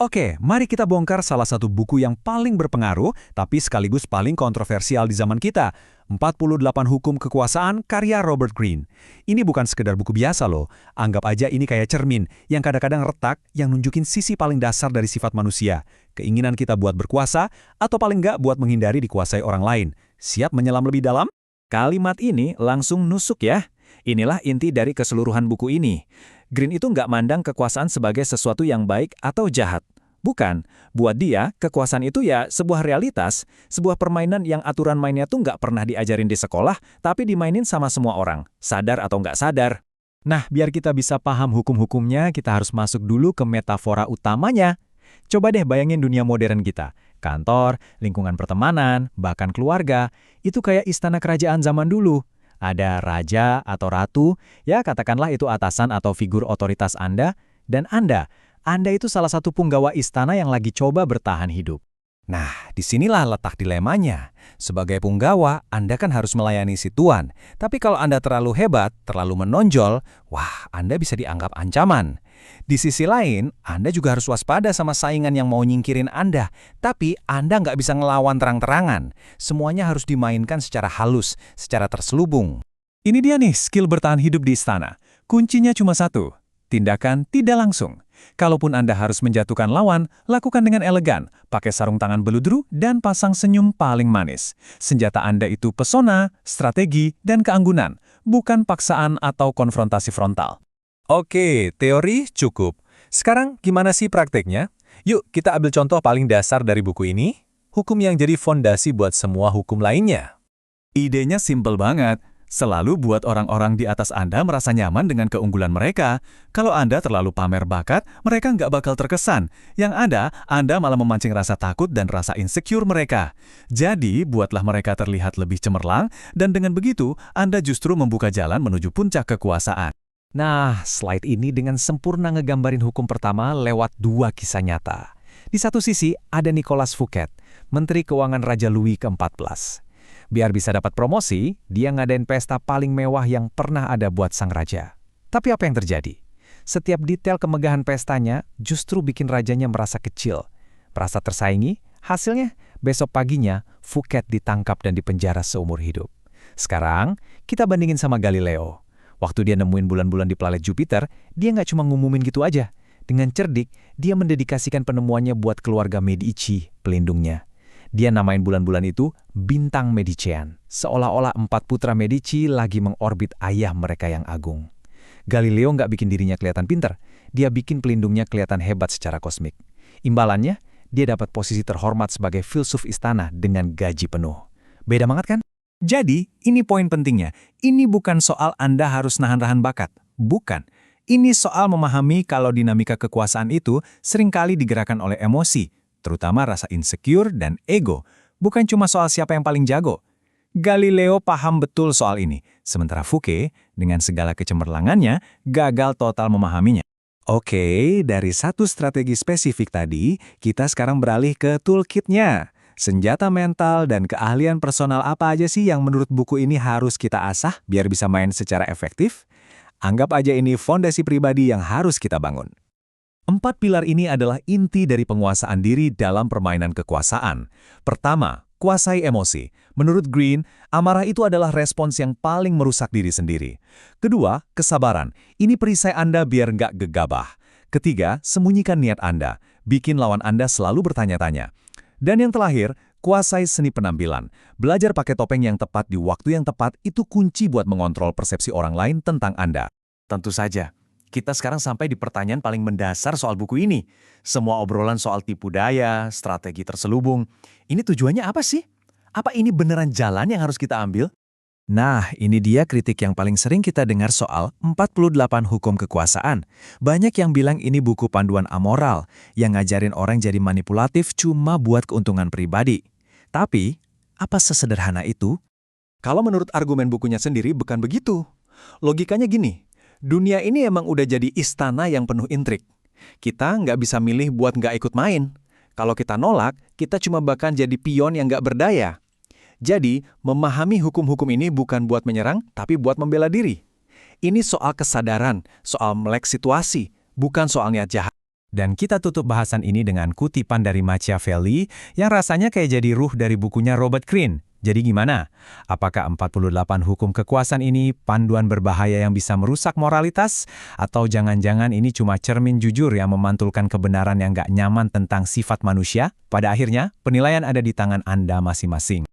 Oke, mari kita bongkar salah satu buku yang paling berpengaruh, tapi sekaligus paling kontroversial di zaman kita. 48 Hukum Kekuasaan karya Robert Greene. Ini bukan sekedar buku biasa loh. Anggap aja ini kayak cermin, yang kadang-kadang retak, yang nunjukin sisi paling dasar dari sifat manusia. Keinginan kita buat berkuasa, atau paling nggak buat menghindari dikuasai orang lain. Siap menyelam lebih dalam? Kalimat ini langsung nusuk ya. Inilah inti dari keseluruhan buku ini. Greene itu nggak mandang kekuasaan sebagai sesuatu yang baik atau jahat. Bukan, buat dia, kekuasaan itu ya sebuah realitas, sebuah permainan yang aturan mainnya tuh nggak pernah diajarin di sekolah, tapi dimainin sama semua orang, sadar atau nggak sadar. Nah, biar kita bisa paham hukum-hukumnya, kita harus masuk dulu ke metafora utamanya. Coba deh bayangin dunia modern kita. Kantor, lingkungan pertemanan, bahkan keluarga, itu kayak istana kerajaan zaman dulu. Ada raja atau ratu, ya katakanlah itu atasan atau figur otoritas Anda, dan Anda itu salah satu punggawa istana yang lagi coba bertahan hidup. Nah, disinilah letak dilemanya. Sebagai punggawa, Anda kan harus melayani si tuan. Tapi kalau Anda terlalu hebat, terlalu menonjol, wah, Anda bisa dianggap ancaman. Di sisi lain, Anda juga harus waspada sama saingan yang mau nyingkirin Anda. Tapi Anda nggak bisa ngelawan terang-terangan. Semuanya harus dimainkan secara halus, secara terselubung. Ini dia nih skill bertahan hidup di istana. Kuncinya cuma satu, tindakan tidak langsung. Kalaupun Anda harus menjatuhkan lawan, lakukan dengan elegan, pakai sarung tangan beludru, dan pasang senyum paling manis. Senjata Anda itu pesona, strategi, dan keanggunan, bukan paksaan atau konfrontasi frontal. Oke, teori cukup. Sekarang gimana sih prakteknya? Yuk kita ambil contoh paling dasar dari buku ini, hukum yang jadi fondasi buat semua hukum lainnya. Idenya simpel banget. Selalu buat orang-orang di atas Anda merasa nyaman dengan keunggulan mereka. Kalau Anda terlalu pamer bakat, mereka nggak bakal terkesan. Yang ada, Anda malah memancing rasa takut dan rasa insecure mereka. Jadi, buatlah mereka terlihat lebih cemerlang, dan dengan begitu, Anda justru membuka jalan menuju puncak kekuasaan. Nah, slide ini dengan sempurna ngegambarin hukum pertama lewat dua kisah nyata. Di satu sisi, ada Nicolas Fouquet, Menteri Keuangan Raja Louis ke-14. Biar bisa dapat promosi, dia ngadain pesta paling mewah yang pernah ada buat sang raja. Tapi apa yang terjadi? Setiap detail kemegahan pestanya justru bikin rajanya merasa kecil. Merasa tersaingi, hasilnya besok paginya Fouquet ditangkap dan dipenjara seumur hidup. Sekarang, kita bandingin sama Galileo. Waktu dia nemuin bulan-bulan di planet Jupiter, dia nggak cuma ngumumin gitu aja. Dengan cerdik, dia mendedikasikan penemuannya buat keluarga Medici, pelindungnya. Dia namain bulan-bulan itu Bintang Medician, seolah-olah 4 putra Medici lagi mengorbit ayah mereka yang agung. Galileo nggak bikin dirinya kelihatan pinter, dia bikin pelindungnya kelihatan hebat secara kosmik. Imbalannya, dia dapat posisi terhormat sebagai filsuf istana dengan gaji penuh. Beda banget kan? Jadi, ini poin pentingnya. Ini bukan soal Anda harus nahan-nahan bakat. Bukan. Ini soal memahami kalau dinamika kekuasaan itu seringkali digerakkan oleh emosi, terutama rasa insecure dan ego, bukan cuma soal siapa yang paling jago. Galileo paham betul soal ini, sementara Fouquet, dengan segala kecemerlangannya, gagal total memahaminya. Oke, dari satu strategi spesifik tadi, kita sekarang beralih ke toolkitnya. Senjata mental dan keahlian personal apa aja sih yang menurut buku ini harus kita asah biar bisa main secara efektif? Anggap aja ini fondasi pribadi yang harus kita bangun. 4 pilar ini adalah inti dari penguasaan diri dalam permainan kekuasaan. Pertama, kuasai emosi. Menurut Greene, amarah itu adalah respons yang paling merusak diri sendiri. Kedua, kesabaran. Ini perisai Anda biar nggak gegabah. Ketiga, sembunyikan niat Anda. Bikin lawan Anda selalu bertanya-tanya. Dan yang terakhir, kuasai seni penampilan. Belajar pakai topeng yang tepat di waktu yang tepat itu kunci buat mengontrol persepsi orang lain tentang Anda. Tentu saja. Kita sekarang sampai di pertanyaan paling mendasar soal buku ini. Semua obrolan soal tipu daya, strategi terselubung. Ini tujuannya apa sih? Apa ini beneran jalan yang harus kita ambil? Nah, ini dia kritik yang paling sering kita dengar soal 48 hukum kekuasaan. Banyak yang bilang ini buku panduan amoral, yang ngajarin orang jadi manipulatif cuma buat keuntungan pribadi. Tapi, apa sesederhana itu? Kalau menurut argumen bukunya sendiri bukan begitu. Logikanya gini. Dunia ini emang udah jadi istana yang penuh intrik. Kita nggak bisa milih buat nggak ikut main. Kalau kita nolak, kita cuma bakal jadi pion yang nggak berdaya. Jadi, memahami hukum-hukum ini bukan buat menyerang, tapi buat membela diri. Ini soal kesadaran, soal melek situasi, bukan soal niat jahat. Dan kita tutup bahasan ini dengan kutipan dari Machiavelli yang rasanya kayak jadi ruh dari bukunya Robert Greene. Jadi gimana? Apakah 48 hukum kekuasaan ini panduan berbahaya yang bisa merusak moralitas? Atau jangan-jangan ini cuma cermin jujur yang memantulkan kebenaran yang nggak nyaman tentang sifat manusia? Pada akhirnya, penilaian ada di tangan Anda masing-masing.